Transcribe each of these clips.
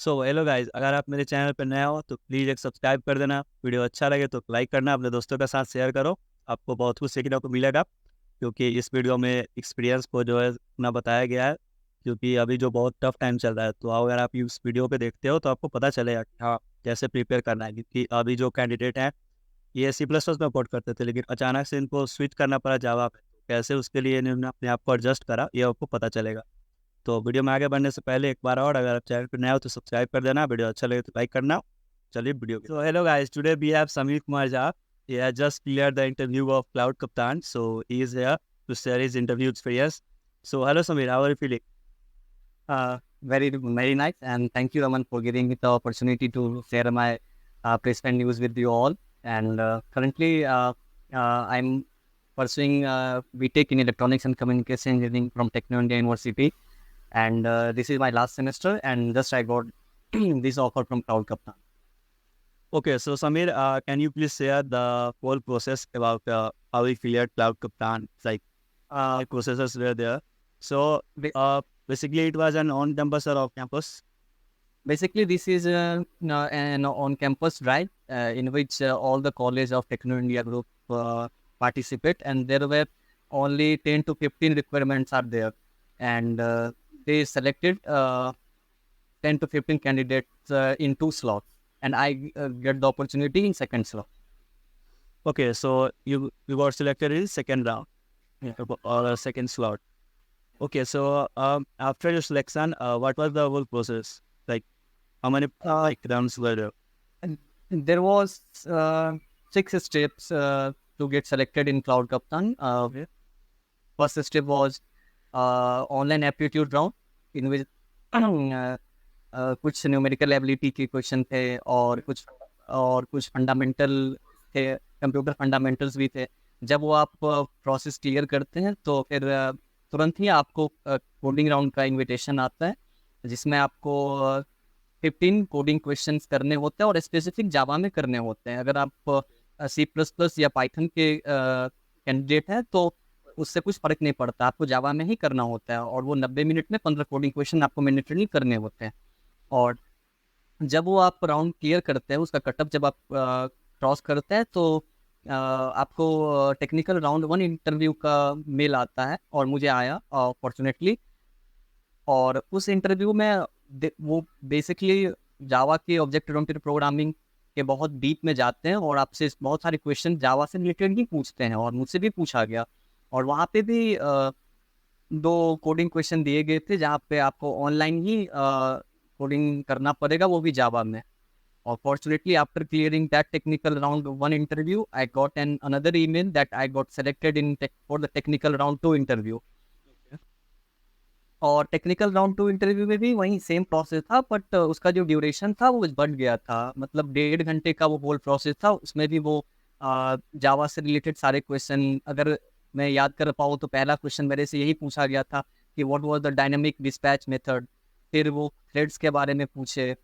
So hello guys, अगर आप मेरे चैनल पर नए हो तो प्लीज़ एक सब्सक्राइब कर देना। वीडियो अच्छा लगे तो लाइक करना, अपने दोस्तों के साथ शेयर करो। आपको बहुत कुछ सीखने को मिलेगा, क्योंकि इस वीडियो में एक्सपीरियंस को जो है अपना बताया गया है। क्योंकि अभी जो बहुत टफ टाइम चल रहा है, तो अगर आप इस वीडियो पे देखते हो तो आपको पता चलेगा कि हाँ, कैसे प्रिपेयर करना है। क्योंकि अभी जो कैंडिडेट हैं, ये सी प्लस प्लस में कोड करते थे, लेकिन अचानक से इनको स्विच करना पड़ा जावा पे। तो कैसे उसके लिए इन्होंने अपने आप को एडजस्ट करा, ये आपको पता चलेगा। तो वीडियो में आगे बढ़ने से पहले एक बार और, अगर आप चैनल पर नए हो तो सब्सक्राइब कर देना, वीडियो अच्छा लगे तो लाइक करना। चलिए वीडियो तो hello guys, today we have Sameer Kumar Jha. He has just cleared the interview of Cloud Kaptan, so he is here to share his interview experience. So hello Samir, how are you feeling? Very nice, and thank you, Raman, for giving me the opportunity to share my placement news with you all. And currently, I'm pursuing BTech in Electronics and Communication Engineering from Techno India University, and this is my last semester. And just I got this offer from Cloud Kaptan. Okay, so Samir, can you please share the whole process about how he cleared Cloud Kaptan? Like processes were there. So Ba- basically, it was an on-campus or off-campus. Basically, this is an on-campus drive in which all the college of Techno India group participate, and there were only 10 to 15 requirements are there, and they selected 10 to 15 candidates in 2 slots, and I get the opportunity in second slot. Okay, so you got selected in second round, Yeah. or a second slot. Okay, so after your selection, what was the whole process? Like how many like rounds were there? And there was 6 steps to get selected in Cloud Kaptan. Okay. First step was online aptitude round in which कुछ numerical ability के question थे और कुछ fundamental थे, computer fundamentals भी थे। जब वो आप प्रोसेस क्लियर करते हैं तो फिर तुरंत ही आपको कोडिंग राउंड का इनविटेशन आता है, जिसमें आपको 15 कोडिंग क्वेश्चंस करने होते हैं और स्पेसिफिक जावा में करने होते हैं। अगर आप सी प्लस प्लस या पाइथन के कैंडिडेट हैं तो उससे कुछ फर्क नहीं पड़ता, आपको जावा में ही करना होता है, और वो 90 मिनट में 15 कोडिंग क्वेश्चन आपको मैंडेटरी करने होते हैं। और जब वो आप राउंड क्लियर करते हैं, उसका कटअप जब आप क्रॉस करते हैं तो आपको टेक्निकल राउंड 1 इंटरव्यू का मेल आता है, और मुझे आया फॉर्चुनेटली। और उस इंटरव्यू में वो बेसिकली जावा के ऑब्जेक्ट ओरिएंटेड प्रोग्रामिंग के बहुत डीप में जाते हैं और आपसे बहुत सारे क्वेश्चन जावा से रिलेटेड ही पूछते हैं, और मुझसे भी पूछा गया। और वहाँ पे भी 2 कोडिंग क्वेश्चन दिए गए थे, जहाँ पे आपको ऑनलाइन ही कोडिंग करना पड़ेगा, वो भी जावा में। और fortunately after clearing that technical round 1 interview, I got an another email that I got selected in for the technical round 2 interview. और टेक्निकल राउंड 2 इंटरव्यू में भी वही सेम प्रोसेस था, बट उसका जो ड्यूरेशन था वो बढ़ गया था, मतलब 1.5 घंटे का वो होल प्रोसेस था। उसमें भी वो जावा से रिलेटेड सारे क्वेश्चन, अगर मैं याद कर पाऊँ तो पहला क्वेश्चन मेरे से यही पूछा गया था कि what was the dynamic dispatch method. फिर वो थ्रेड्स के बारे में पूछे।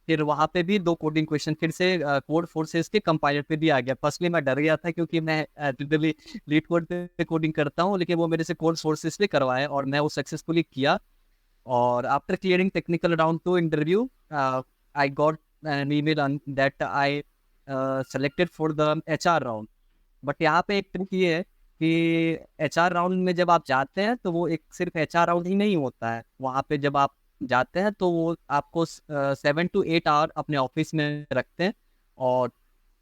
फिर वहाँ पे भी 2 कोडिंग क्वेश्चन फिर से कोड फोर्सेस के कंपाइलर पे भी आ गया। फर्स्टली मैं डर गया था, क्योंकि मैं लिटरली लीड कोड पे कोडिंग करता हूँ, लेकिन वो मेरे से कोड सोर्सेस पे करवाए और मैं वो सक्सेसफुली किया। और after clearing technical round 2 interview, I got an email on that I selected for the HR round. But यहाँ पे एक ट्रिक ये है कि एचआर राउंड में जब आप जाते हैं तो वो एक सिर्फ एचआर राउंड ही नहीं होता है। वहाँ पे जब आप जाते हैं तो वो आपको 7 to 8 आवर अपने ऑफिस में रखते हैं, और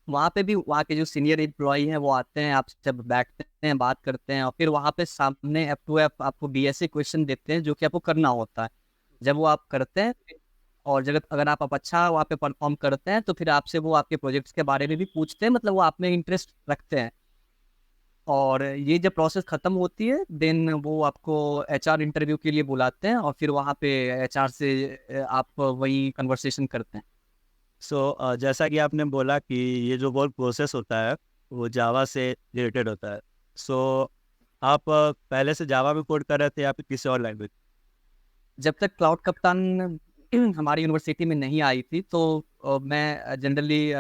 वहाँ पे भी वहाँ के जो सीनियर एम्प्लॉई हैं वो आते हैं, आपसे जब बैठते हैं, बात करते हैं, और फिर वहाँ पे सामने एफ टू एफ आपको डीएसए क्वेश्चन देते हैं, जो कि आपको करना होता है। जब वो आप करते हैं, और जब अगर आप अच्छा वहाँ पे परफॉर्म करते हैं, तो फिर आपसे वो आपके प्रोजेक्ट्स के बारे में भी पूछते हैं, मतलब वो आप में इंटरेस्ट रखते हैं। और ये जब प्रोसेस खत्म होती है, देन वो आपको एचआर इंटरव्यू के लिए बुलाते हैं, और फिर वहाँ पे एचआर से आप वही कन्वर्सेशन करते हैं। सो जैसा कि आपने बोला कि ये जो वर्क प्रोसेस होता है वो जावा से रिलेटेड होता है। सो आप पहले से जावा में कोड कर रहे थे या फिर किसी और लैंग्वेज? जब तक क्लाउड कप्तान हमारी यूनिवर्सिटी में नहीं आई थी, तो मैं जनरली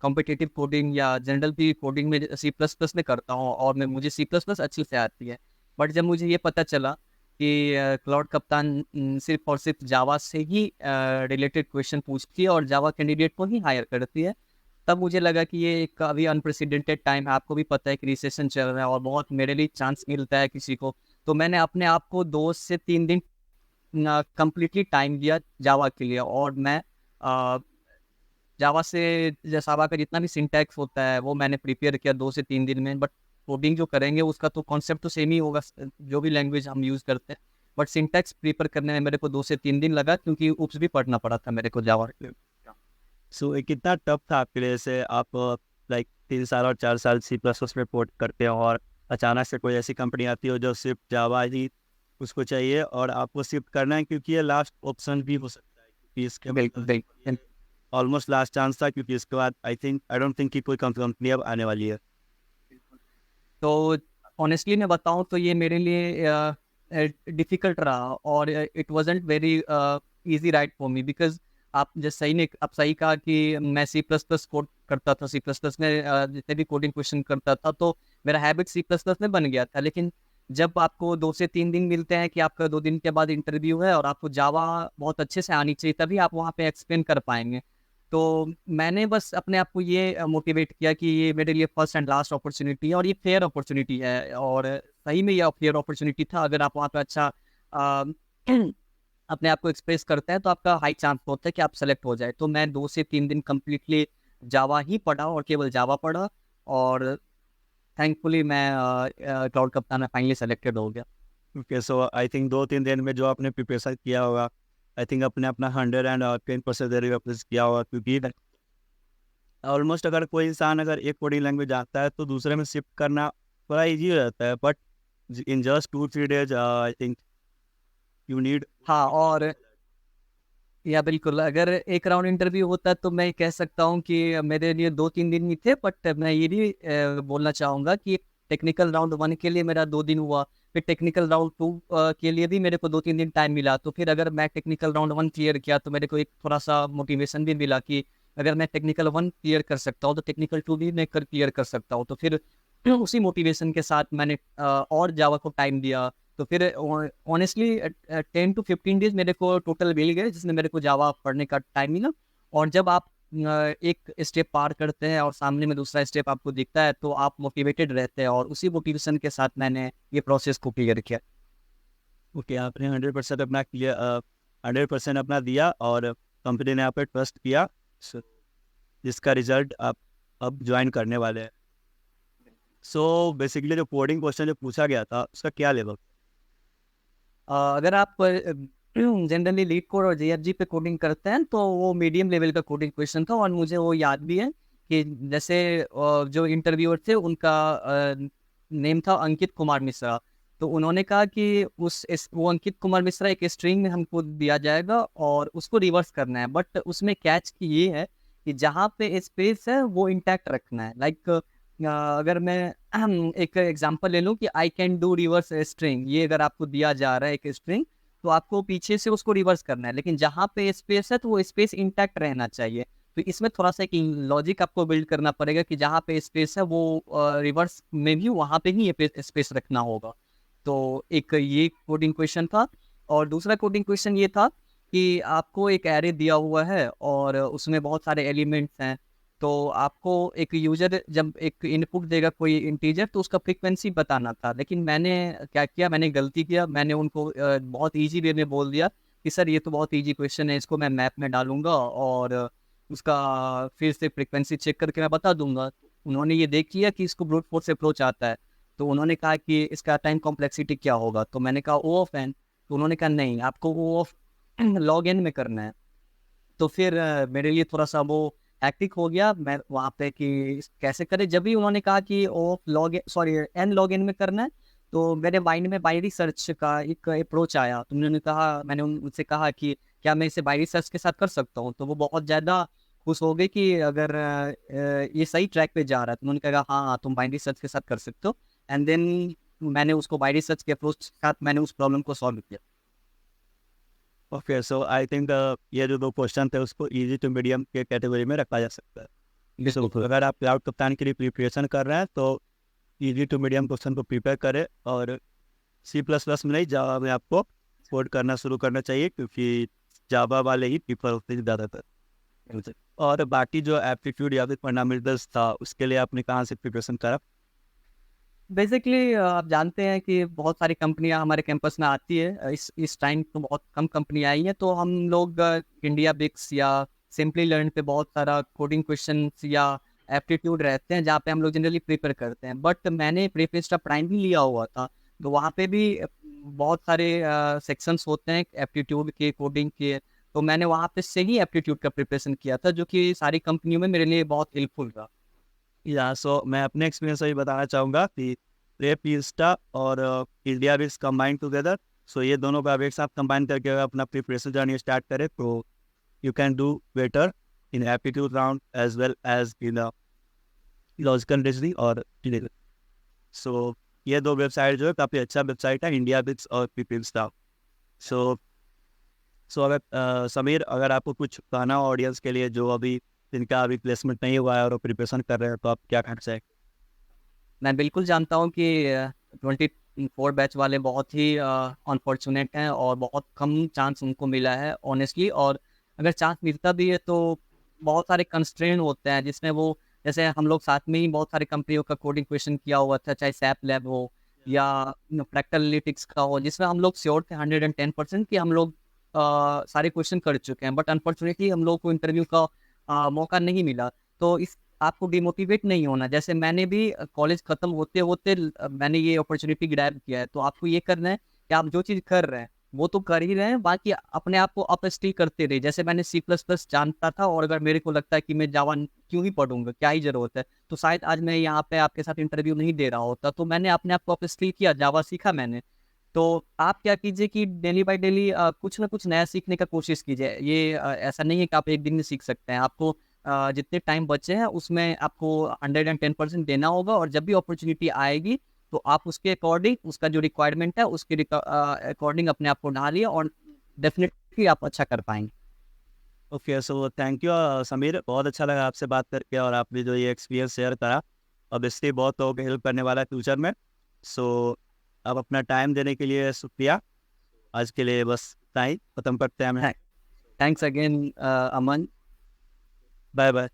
कॉम्पिटिटिव कोडिंग या जनरल भी कोडिंग में सी प्लस प्लस में करता हूँ, और मुझे सी प्लस प्लस अच्छी से आती है। बट जब मुझे ये पता चला कि क्लाउड कप्तान सिर्फ और सिर्फ जावा से ही रिलेटेड क्वेश्चन पूछती है और जावा कैंडिडेट को ही हायर करती है। तब मुझे लगा कि ये एक अभी अनप्रेसिडेंटेड टाइम है, आपको भी पता है कि रिसेशन चल रहा है और बहुत मेरे लिए चांस मिलता है किसी को, तो मैंने अपने आप को 2 से 3 दिन कंप्लीटली टाइम दिया जावा के लिए। और मैं जावा से जावा का जितना भी सिंटैक्स होता है वो मैंने प्रिपेयर किया 2 से 3 दिन में। बट कोडिंग जो करेंगे उसका तो कॉन्सेप्ट तो सेम ही होगा, जो भी लैंग्वेज हम यूज़ करते हैं। बट सिंटैक्स प्रिपेयर करने में मेरे को 2 से 3 दिन लगा, क्योंकि उप्स भी पढ़ना पड़ा था मेरे को जावा के लिए। सो ये कितना टफ था आपके लिए? जैसे आप लाइक 3 साल और 4 साल सी प्लस प्लस में कोड करते हो और अचानक से कोई ऐसी कंपनी आती हो जो सिर्फ जावा ही उसको चाहिए और आपको शिफ्ट करना है, क्योंकि ये लास्ट ऑप्शन भी हो सकता है, क्योंकि इसके बिल्कुल बिल्कुल। ऑलमोस्ट लास्ट चांस था, क्योंकि इसके बाद आई डोंट थिंक कि कोई कंपनी अब आने वाली है। तो ऑनेस्टली मैं बताऊं तो ये मेरे लिए डिफिकल्ट रहा, और it wasn't very easy right for me, because आप जैसे सही ने आप सही कहा कि मैं सी प्लस प्लस कोड करता था, सी प्लस प्लस में जितने भी कोडिंग क्वेश्चन करता था तो मेरा हैबिट सी प्लस प्लस में बन गया था। लेकिन जब आपको 2 से 3 दिन मिलते हैं कि आपका 2 दिन के बाद इंटरव्यू है और आपको जावा बहुत अच्छे से आनी चाहिए, तभी आप वहाँ पे एक्सप्लेन कर पाएंगे। तो मैंने बस अपने आप को ये मोटिवेट किया कि ये मेरे लिए फर्स्ट एंड लास्ट अपॉर्चुनिटी है और ये फेयर अपॉर्चुनिटी है, और सही में ये फेयर अपॉर्चुनिटी था। अगर आप वहाँ पे अच्छा अ, अपने आप को एक्सप्रेस करते हैं तो आपका हाई चांस होता है कि आप सेलेक्ट हो जाए। तो मैं 2 से 3 दिन कम्प्लीटली जावा ही पढ़ा और केवल जावा पढ़ा, और थैंकफुली मैं क्लाउड कप्तान में फाइनली सेलेक्टेड हो गया। ओके, सो आई थिंक 2-3 दिन में जो आपने प्रिपरेशन किया होगा, आई थिंक अपने अपना 110% रिप्रेजेंट किया होगा, क्योंकि ऑलमोस्ट अगर कोई इंसान अगर एक कोडिंग लैंग्वेज आता है तो दूसरे में शिफ्ट करना थोड़ा इजी हो जाता है, but in just 2-3 days I think you need. हाँ, और या बिल्कुल, अगर एक राउंड इंटरव्यू होता तो मैं कह सकता हूँ कि मेरे लिए 2 3 दिन ही थे। बट मैं ये भी बोलना चाहूँगा कि टेक्निकल राउंड 1 के लिए मेरा 2 दिन हुआ, फिर टेक्निकल राउंड 2 के लिए भी मेरे को 2 3 दिन टाइम मिला। तो फिर अगर मैं टेक्निकल राउंड 1 क्लियर किया तो मेरे को एक थोड़ा सा मोटिवेशन भी मिला कि अगर मैं टेक्निकल 1 क्लियर कर सकता हूँ तो टेक्निकल 2 भी मैं क्लियर कर सकता हूँ। तो फिर उसी मोटिवेशन के साथ मैंने और जावा को टाइम दिया। तो फिर ऑनेस्टली 10 to 15 डेज मेरे को टोटल मिल गए, जिसमें मेरे को जावा पढ़ने का टाइम मिला। और जब आप एक स्टेप पार करते हैं और सामने में दूसरा स्टेप आपको दिखता है तो आप मोटिवेटेड रहते हैं, और उसी मोटिवेशन के साथ मैंने ये प्रोसेस को क्लियर किया। ओके, आपने 100% अपना दिया और कंपनी ने आप पे ट्रस्ट किया, so, जिसका रिजल्ट आप अब ज्वाइन करने वाले हैं। सो बेसिकली जो कोडिंग क्वेश्चन जो पूछा गया था उसका क्या लेवल? अगर आप जनरली लीड कोड और जेएफजी पे कोडिंग करते हैं तो वो मीडियम लेवल का कोडिंग क्वेश्चन था, और मुझे वो याद भी है कि जैसे जो इंटरव्यूअर थे उनका नेम था अंकित कुमार मिश्रा। तो उन्होंने कहा कि वो अंकित कुमार मिश्रा एक स्ट्रिंग में हमको दिया जाएगा और उसको रिवर्स करना है, बट उसमें कैच की ये है कि जहाँ पे स्पेस है वो इंटैक्ट रखना है। लाइक अगर मैं एक एग्जांपल ले लूँ कि I can do reverse string, ये अगर आपको दिया जा रहा है एक स्ट्रिंग, तो आपको पीछे से उसको रिवर्स करना है, लेकिन जहाँ पे स्पेस है तो वो स्पेस इंटैक्ट रहना चाहिए। तो इसमें थोड़ा सा एक लॉजिक आपको बिल्ड करना पड़ेगा कि जहाँ पे स्पेस है वो रिवर्स में भी वहाँ पे ही ये स्पेस रखना होगा। तो एक ये कोडिंग क्वेश्चन था। और दूसरा कोडिंग क्वेश्चन ये था कि आपको एक एरे दिया हुआ है और उसमें बहुत सारे एलिमेंट्स हैं। तो आपको एक यूजर जब एक इनपुट देगा कोई इंटीजर तो उसका फ्रीक्वेंसी बताना था, लेकिन मैंने क्या किया, मैंने गलती किया, मैंने उनको बहुत इजी वे में बोल दिया कि सर ये तो बहुत इजी क्वेश्चन है, इसको मैं मैप में डालूंगा और उसका फिर से फ्रीक्वेंसी चेक करके मैं बता दूंगा। उन्होंने ये देख लिया कि इसको ब्रूट फोर्स अप्रोच आता है, तो उन्होंने कहा कि इसका टाइम कॉम्प्लेक्सिटी क्या होगा। तो मैंने कहा ओ ऑफ एन, तो उन्होंने कहा नहीं, आपको ओ ऑफ लॉग एन में करना है। तो फिर मेरे लिए थोड़ा सा वो हैक्टिक हो गया मैं वहाँ पे कि कैसे करें। जब भी उन्होंने कहा कि O log sorry N log in में करना है, तो मेरे माइंड में बाइनरी सर्च का एक अप्रोच आया। तो उन्होंने कहा, मैंने उनसे कहा कि क्या मैं इसे बाइनरी सर्च के साथ कर सकता हूँ। तो वो बहुत ज़्यादा खुश हो गए कि अगर ये सही ट्रैक पे जा रहा है। तो उन्होंने कहा हाँ हाँ तुम बाइनरी सर्च के साथ कर सकते हो। एंड देन मैंने उसको बाइनरी सर्च के अप्रोच के साथ मैंने उस प्रॉब्लम को सॉल्व किया। ओके, सो आई थिंक ये जो 2 क्वेश्चन थे उसको इजी टू मीडियम के कैटेगरी में रखा जा सकता है। सो बिल्कुल अगर आप क्लाउड कप्तान के लिए प्रिपरेशन कर रहे हैं तो इजी टू मीडियम क्वेश्चन को प्रिपेयर करें और C++ में नहीं, जावा में आपको कोड करना शुरू करना चाहिए, क्योंकि जावा वाले ही प्रीफर होते हैं ज़्यादातर। और बाकी जो एप्टीट्यूड या फिर फंडामेंटल्स था, उसके लिए आपने कहाँ से प्रिपरेशन करा? बेसिकली आप जानते हैं कि बहुत सारी कंपनियां हमारे कैंपस में आती है। इस टाइम तो बहुत कम कंपनियां आई हैं, तो हम लोग इंडिया बिक्स या सिंपली लर्न पे बहुत सारा कोडिंग क्वेश्चंस या एप्टीट्यूड रहते हैं, जहाँ पे हम लोग जनरली प्रिपेयर करते हैं। बट मैंने प्रीपेस्टा प्राइम भी लिया हुआ था, तो वहाँ पे भी बहुत सारे सेक्शंस होते हैं एप्टीट्यूड के, कोडिंग के। तो मैंने वहाँ पे से ही एप्टीट्यूड का प्रिपरेशन किया था, जो कि सारी कंपनियों में मेरे लिए बहुत हेल्पफुल रहा। या सो मैं अपने एक्सपीरियंस से ही बताना चाहूँगा कि प्रीपेस्टा और इंडिया बिक्स कंबाइन टुगेदर। सो ये दोनों को आप एक साथ कंबाइन करके अगर अपना प्रिपरेशन जर्नी स्टार्ट करें, तो you can do better in aptitude round as well as in the logical reasoning और delivery. So ये दो वेबसाइट जो है काफ़ी अच्छा वेबसाइट है, इंडिया बिक्स और प्रीपेस्टा। सो अगर समीर, अगर आपको कुछ कहना हो ऑडियंस के लिए जो अभी जिनका अभी प्लेसमेंट नहीं हुआ है और वो प्रिपरेशन कर रहे हैं, तो आप क्या कहना चाहेंगे? मैं बिल्कुल जानता हूँ कि 24 बैच वाले बहुत ही अनफॉर्चुनेट हैं और बहुत कम चांस उनको मिला है ऑनेस्टली। और अगर चांस मिलता भी है तो बहुत सारे कंस्ट्रेंट होते हैं, जिसमें वो, जैसे हम लोग साथ में ही बहुत सारी कंपनियों का कोडिंग क्वेश्चन किया हुआ था, चाहे सैप लैब हो या प्रैक्टिकल एनालिटिक्स का हो, जिसमें हम लोग श्योर थे 110% कि हम लोग सारे क्वेश्चन कर चुके हैं। बट अनफॉर्चुनेटली हम लोग को इंटरव्यू का मौका नहीं मिला। तो इस आपको डिमोटिवेट नहीं होना। जैसे मैंने भी कॉलेज खत्म होते-होते मैंने ये अपॉर्च्युनिटी ग्रैब किया है। तो आपको ये करना है कि आप जो चीज़ कर रहे हैं, वो तो कर ही रहे हैं, बाकी अपने आप को अपस्किल करते रहिए। जैसे मैंने C++ जानता था, और अगर मेरे को लगता है कि मैं जावा क्यों ही पढ़ूँगा, क्या ही ज़रूरत है, तो शायद आज मैं यहाँ पे आपके साथ इंटरव्यू नहीं दे रहा होता। तो मैंने अपने आप को अपस्किल किया, जावा सीखा मैंने। तो आप क्या कीजिए कि डेली बाय डेली कुछ ना कुछ नया सीखने का कोशिश कीजिए। ये ऐसा नहीं है कि आप एक दिन में सीख सकते हैं। आपको जितने टाइम बचे हैं उसमें आपको 110% देना होगा, और जब भी अपॉर्चुनिटी आएगी तो आप उसके अकॉर्डिंग, उसका जो रिक्वायरमेंट है उसके अकॉर्डिंग अपने आप को ढालिए, और डेफिनेटली आप अच्छा कर पाएंगे। Okay, so thank you Sameer, बहुत अच्छा लगा आपसे बात करके, और आपने जो ये एक्सपीरियंस शेयर करा, अब इससे बहुत लोगों को हेल्प करने वाला है फ्यूचर में। सो अब अपना टाइम देने के लिए शुक्रिया। आज के लिए बस इतना ही, खत्म करते हैं हमें। Thanks again Aman. Bye bye.